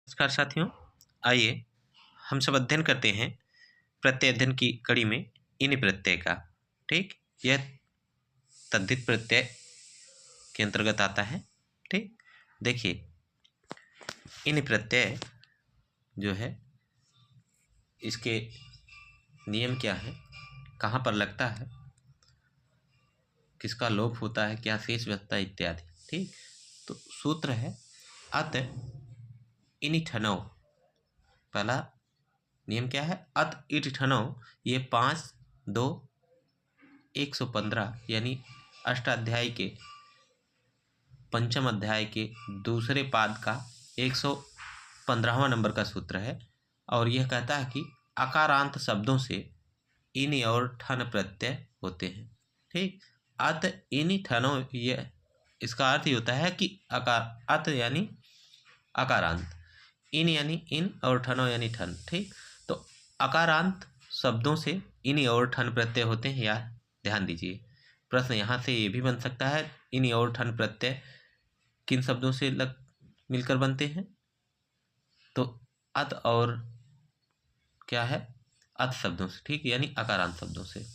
नमस्कार साथियों, आइए हम सब अध्ययन करते हैं प्रत्यय अध्ययन की कड़ी में इन प्रत्यय का। ठीक, यह तद्धित प्रत्यय के अंतर्गत आता है। ठीक, देखिए इन प्रत्यय जो है इसके नियम क्या है, कहाँ पर लगता है, किसका लोप होता है, क्या शेष बचता है इत्यादि। ठीक, तो सूत्र है अत इनि ठनौ। पहला नियम क्या है, अत इट ठनौ। ये 5-2-115 यानी अष्टाध्यायी के पंचम अध्याय के दूसरे पाद का 115वां नंबर का सूत्र है। और यह कहता है कि अकारांत शब्दों से इन और ठन प्रत्यय होते हैं। ठीक, अत इनि ठनो, यह इसका अर्थ ही होता है कि अत यानी अकारांत, इन यानी इन और ठनो यानी ठन। ठीक, तो अकारांत शब्दों से इन और ठन प्रत्यय होते हैं। या ध्यान दीजिए, प्रश्न यहाँ से ये भी बन सकता है, इन और ठन प्रत्यय किन शब्दों से मिलकर बनते हैं। तो अत और क्या है, अत शब्दों से। ठीक, यानी अकारांत शब्दों से।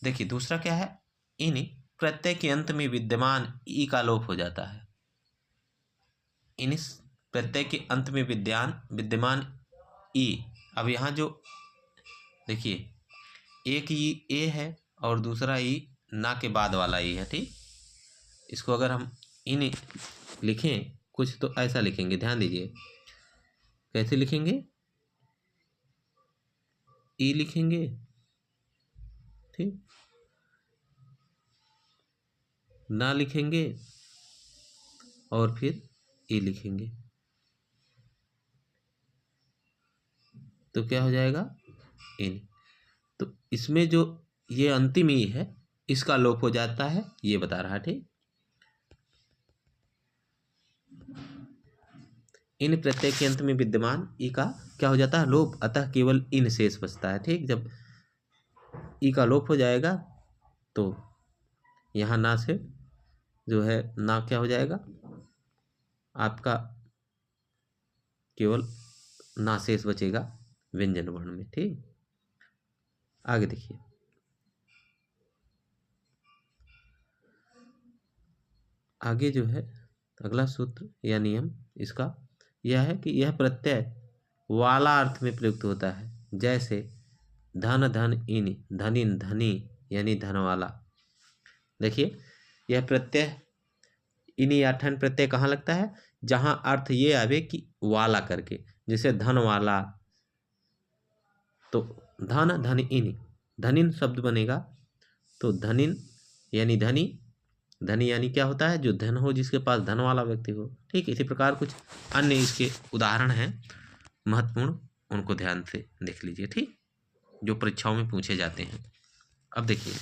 देखिए दूसरा क्या है, इन प्रत्यय के अंत में विद्यमान ई का लोप हो जाता है। इन प्रत्यय के अंत में विद्यमान ई। अब यहाँ जो देखिए, एक ई ए है और दूसरा ई ना के बाद वाला ई है। ठीक, इसको अगर हम इन लिखें कुछ तो ऐसा लिखेंगे, ध्यान दीजिए कैसे लिखेंगे, ई लिखेंगे। ठीक, ना लिखेंगे और फिर ई लिखेंगे, तो क्या हो जाएगा, इन। तो इसमें जो ये अंतिम ई है इसका लोप हो जाता है, ये बता रहा है। ठीक, इन प्रत्यय के अंत में विद्यमान ई का क्या हो जाता है, लोप, अतः केवल इन शेष बचता है। ठीक, जब ई का लोप हो जाएगा तो यहाँ ना से जो है ना क्या हो जाएगा, आपका केवल ना शेष बचेगा व्यंजन वर्ण में। ठीक, आगे देखिए, आगे जो है अगला सूत्र या नियम इसका यह है कि यह प्रत्यय वाला अर्थ में प्रयुक्त होता है। जैसे धन धन इन, धनिन धनी यानी धन वाला। देखिए यह प्रत्यय इन या ठन प्रत्यय कहाँ लगता है, जहां अर्थ ये आवे कि वाला करके, जैसे धन वाला। तो धन धन इन, धनिन शब्द बनेगा तो धनिन यानी धनी, धनी यानी क्या होता है, जो धन हो, जिसके पास धन वाला व्यक्ति हो। ठीक, इसी प्रकार कुछ अन्य इसके उदाहरण हैं महत्वपूर्ण, उनको ध्यान से देख लीजिए। ठीक, जो परीक्षाओं में पूछे जाते हैं। अब देखिए,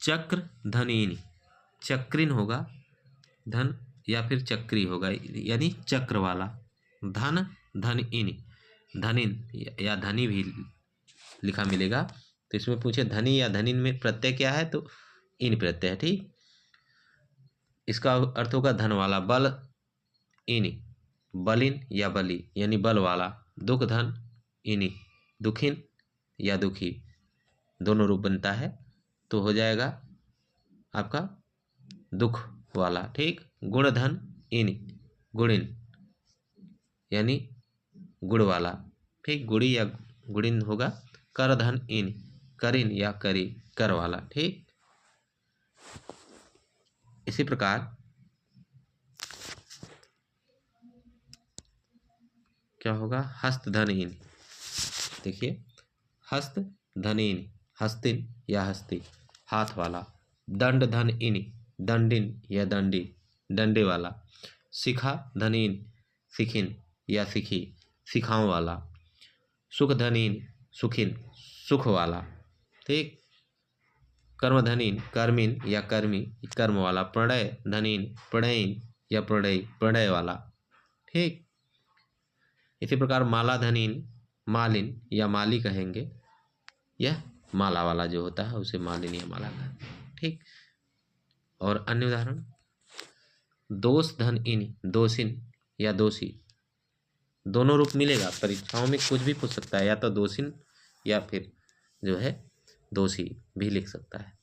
चक्र धनीन, चक्रिन होगा धन या फिर चक्री होगा, यानी चक्र वाला। धन धन इन, धनिन या धनी भी लिखा मिलेगा। तो इसमें पूछे धनी या धनिन में प्रत्यय क्या है, तो इन प्रत्यय है। ठीक, इसका अर्थ होगा धन वाला। बल इन, बलिन या बली यानी बल वाला। दुख धन इनि, दुखिन या दुखी, दोनों रूप बनता है, तो हो जाएगा आपका दुख वाला। ठीक, गुण धन इन, गुणिन यानी गुण वाला। ठीक, गुड़ी या गुणिन होगा। कर धन इन, करिन या करी, कर वाला। ठीक, इसी प्रकार क्या होगा, हस्त धन इन। देखिए हस्त धन इन, हस्तिन या हस्ती, हाथ वाला। दंड धन इन, दंडिन या दंडी, डंडे वाला। शिखा धनीन, शिखिन या शिखी, शिखाओं वाला। सुख धनीन, सुखिन, सुख वाला। ठीक, कर्म धनीन, कर्मिन या कर्मी, कर्म वाला। प्रणय धनीन, प्रणयिन या प्रणय, प्रणय वाला। ठीक, इसी प्रकार माला धनीन, मालिन या माली कहेंगे, यह माला वाला जो होता है उसे मालिन या माला कहते हैं। ठीक, और अन्य उदाहरण, दोष धन इन, दोषिन या दोषी, दोनों रूप मिलेगा। परीक्षाओं में कुछ भी पूछ सकता है, या तो दोषिन या फिर जो है दोषी भी लिख सकता है।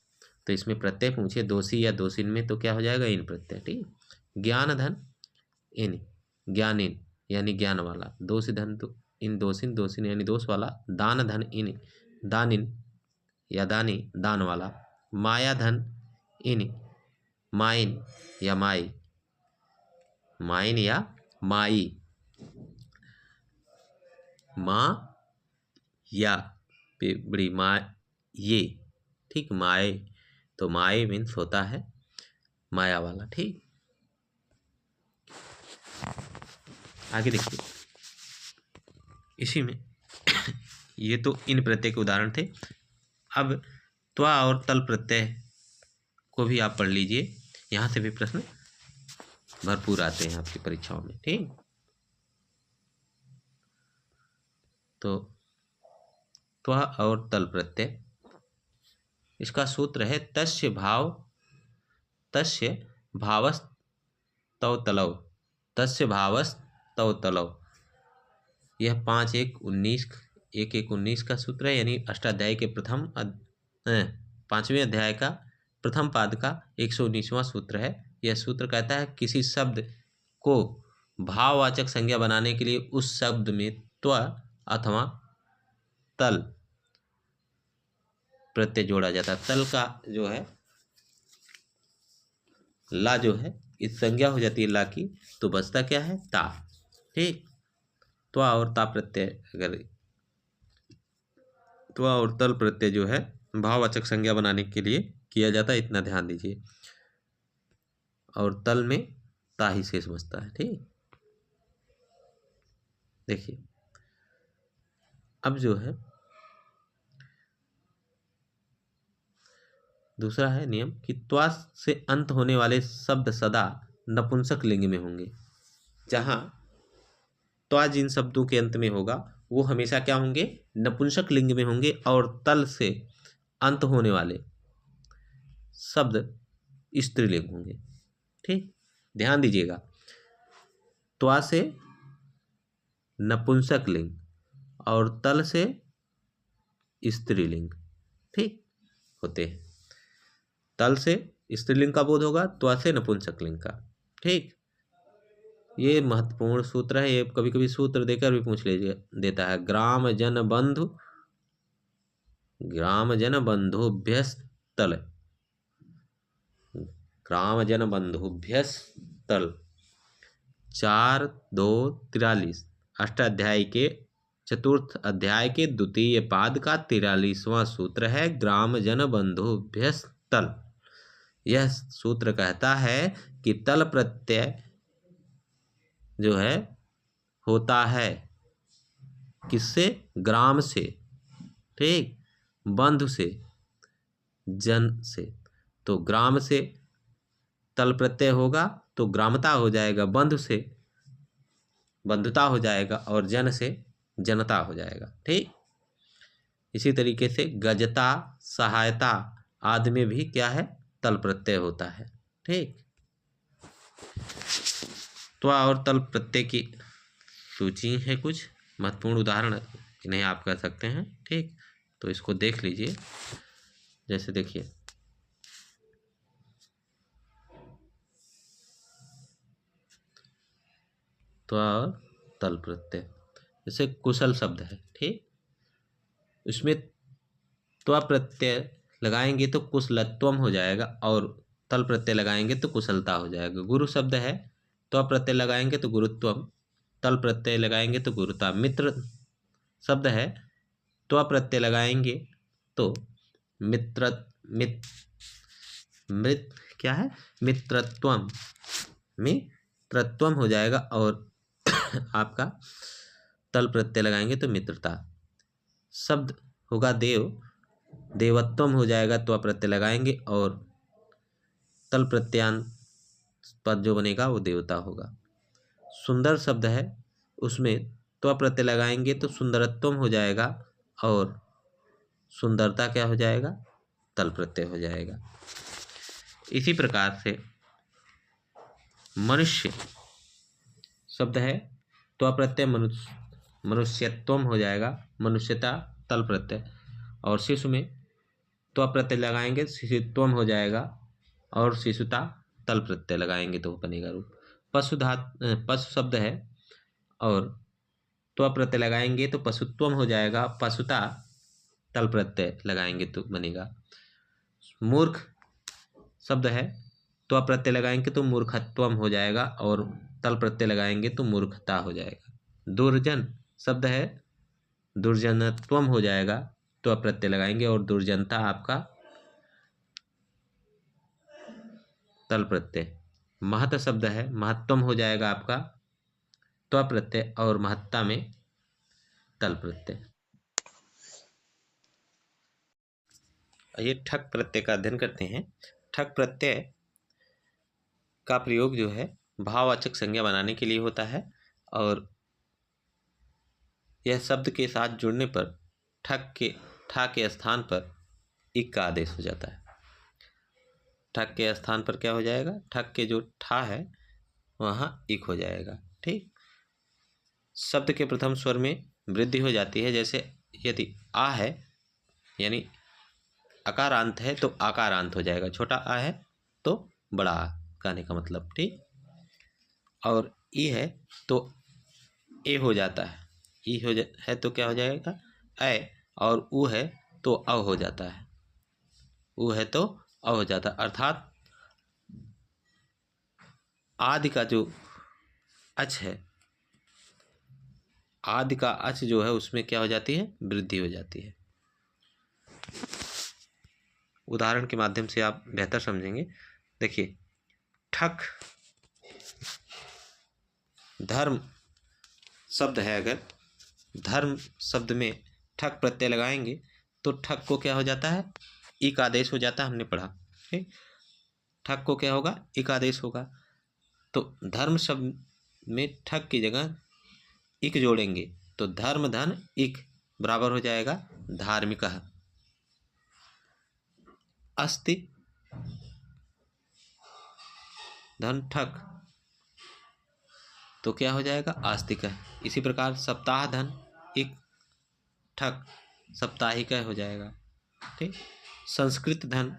तो इसमें प्रत्यय पूछे दोषी या दोषिन में तो क्या हो जाएगा, इन प्रत्यय। ठीक, ज्ञान धन इन, ज्ञान इन यानी ज्ञान वाला, दोष धन तो इन, दोषिन दोषिन यानी दोष वाला, दान धन इन, दान इन या दानी दान वाला, माया धन इन, माइन या माई, माइन या माई, माँ या बड़ी माँ ये, ठीक, माए, तो माए मीन्स होता है माया वाला। ठीक, आगे देखिए इसी में ये तो इन प्रत्यय के उदाहरण थे। अब त्वा और तल प्रत्यय को भी आप पढ़ लीजिए, यहाँ से भी प्रश्न भरपूर आते हैं आपकी परीक्षाओं में। ठीक, तो त्वा और तल प्रत्यय, इसका सूत्र है तस्य भावस्तव तलव, तस्य भावस्तव तलव। यह 5-1-19 1-1-19 का सूत्र है, यानी अष्टाध्यायी के 5वें अध्याय का प्रथम पाद का 119वां सूत्र है। यह सूत्र कहता है किसी शब्द को भाववाचक संज्ञा बनाने के लिए उस शब्द में त्व अथवा तल प्रत्यय जोड़ा जाता है। तल का जो है ला जो है इस संज्ञा हो जाती है ला की, तो बचता क्या है, ता। ठीक, त्वा और ता प्रत्यय, अगर त्वा और तल प्रत्यय जो है भाववाचक संज्ञा बनाने के लिए किया जाता है, इतना ध्यान दीजिए। और तल में ता ही शेष बचता है। ठीक, देखिए अब जो है दूसरा है नियम कि त्वा से अंत होने वाले शब्द सदा नपुंसक लिंग में होंगे। जहां त्वा जिन शब्दों के अंत में होगा वो हमेशा क्या होंगे, नपुंसक लिंग में होंगे। और तल से अंत होने वाले शब्द स्त्रीलिंग होंगे। ठीक, ध्यान दीजिएगा, त्वा से नपुंसक लिंग और तल से स्त्रीलिंग, ठीक, होते हैं। तल से स्त्रीलिंग का बोध होगा, त्वा से नपुंसक लिंग का। ठीक, ये महत्वपूर्ण सूत्र है, ये कभी कभी सूत्र देकर भी पूछ लीजिए देता है। ग्राम जन बंधुभ्यस्तल, ग्राम जन बंधुभ्यस्तल 4-2-43 अष्टाध्यायी के चतुर्थ अध्याय के द्वितीय पाद का 43वां सूत्र है, ग्राम जन बंधुभ्यस्तल। यह सूत्र कहता है कि तल प्रत्यय जो है होता है किससे, ग्राम से, ठीक, बंधु से, जन से। तो ग्राम से तल प्रत्यय होगा तो ग्रामता हो जाएगा, बंधु से बंधुता हो जाएगा, और जन से जनता हो जाएगा। ठीक, इसी तरीके से गजता, सहायता आदि में भी क्या है, तल प्रत्यय होता है। ठीक, त्वा और तल प्रत्यय की सूची है, कुछ महत्वपूर्ण उदाहरण इन्हें आप कह सकते हैं। ठीक, तो इसको देख लीजिए। जैसे देखिए त्वा और तल प्रत्यय, जैसे कुशल शब्द है, ठीक, इसमें त्वा प्रत्यय लगाएंगे तो कुशलत्वम हो जाएगा, और तल प्रत्यय लगाएंगे तो कुशलता हो जाएगा। गुरु शब्द है, त्वा प्रत्यय लगाएंगे तो गुरुत्वम, तल प्रत्यय लगाएंगे तो गुरुता। मित्र शब्द है, त्वा प्रत्यय लगाएंगे तो क्या है, मित्रत्वम, मित्रत्वम हो जाएगा, और आपका तल प्रत्यय लगाएंगे तो मित्रता। शब्द होगा देव, देवत्वम हो जाएगा, त्वा प्रत्यय लगाएंगे, और तल प्रत्यांत पद जो बनेगा वो देवता होगा। सुंदर शब्द है, उसमें त्वा प्रत्यय लगाएंगे तो सुंदरत्वम हो जाएगा, और सुंदरता क्या हो जाएगा, तल प्रत्यय हो जाएगा। इसी प्रकार से मनुष्य शब्द है त्व प्रत्यय मनुष्यत्वम हो जाएगा, मनुष्यता तल प्रत्यय। और शिशु में त्व प्रत्यय लगाएंगे शिशुत्वम हो जाएगा, और शिशुता तल प्रत्यय लगाएंगे तो बनेगा रूप। पशु शब्द है और त्व प्रत्यय लगाएंगे तो पशुत्वम हो जाएगा, पशुता तल प्रत्यय लगाएंगे तो बनेगा। मूर्ख शब्द है, त्व प्रत्यय लगाएंगे तो मूर्खत्वम हो जाएगा, और तल प्रत्यय लगाएंगे तो मूर्खता हो जाएगा। दुर्जन शब्द है, दुर्जनत्वम हो जाएगा, त्व प्रत्यय लगाएंगे और दुर्जनता आपका तल प्रत्यय। महत शब्द है, महत्वम हो जाएगा आपका त्व प्रत्यय और महत्ता में तल प्रत्यय। ये ठक प्रत्यय का अध्ययन करते हैं। ठक प्रत्यय का प्रयोग जो है भाववाचक संज्ञा बनाने के लिए होता है, और यह शब्द के साथ जुड़ने पर ठा के स्थान पर इक का आदेश हो जाता है। ठक के स्थान पर क्या हो जाएगा, ठक के जो ठा है वहाँ इक हो जाएगा। ठीक, शब्द के प्रथम स्वर में वृद्धि हो जाती है। जैसे यदि आ है यानी अकारांत है तो आकारांत हो जाएगा, छोटा आ है तो बड़ा आ कहने का मतलब। ठीक, और ई है तो ए हो जाता है, ई है तो क्या हो जाएगा ए, और ऊ है तो अ हो जाता है, ऊ है तो अ हो जाता है। अर्थात आदि का जो अच है, आदि का अच जो है उसमें क्या हो जाती है, वृद्धि हो जाती है। उदाहरण के माध्यम से आप बेहतर समझेंगे। देखिए, ठक धर्म शब्द है, अगर धर्म शब्द में ठक प्रत्यय लगाएंगे तो ठक को क्या हो जाता है, इक आदेश हो जाता है, हमने पढ़ा। ठीक, ठक को क्या होगा, इक आदेश होगा। तो धर्म शब्द में ठक की जगह इक जोड़ेंगे तो धर्म धन इक बराबर हो जाएगा धार्मिक। अस्ति धन ठक तो क्या हो जाएगा, आस्तिक। इसी प्रकार सप्ताह धन इक ठक साप्ताहिक हो जाएगा। ठीक, संस्कृत धन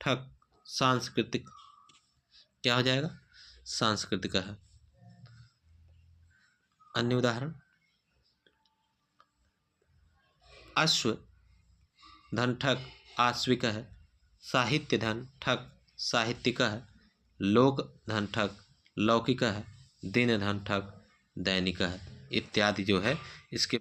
ठक सांस्कृतिक क्या हो जाएगा, सांस्कृतिक है। अन्य उदाहरण, अश्व धन ठक आश्विक है, साहित्य धन ठक साहित्यिक है, लोक धन ठक लौकिक है, दिन धन ठक दैनिक है, इत्यादि जो है इसके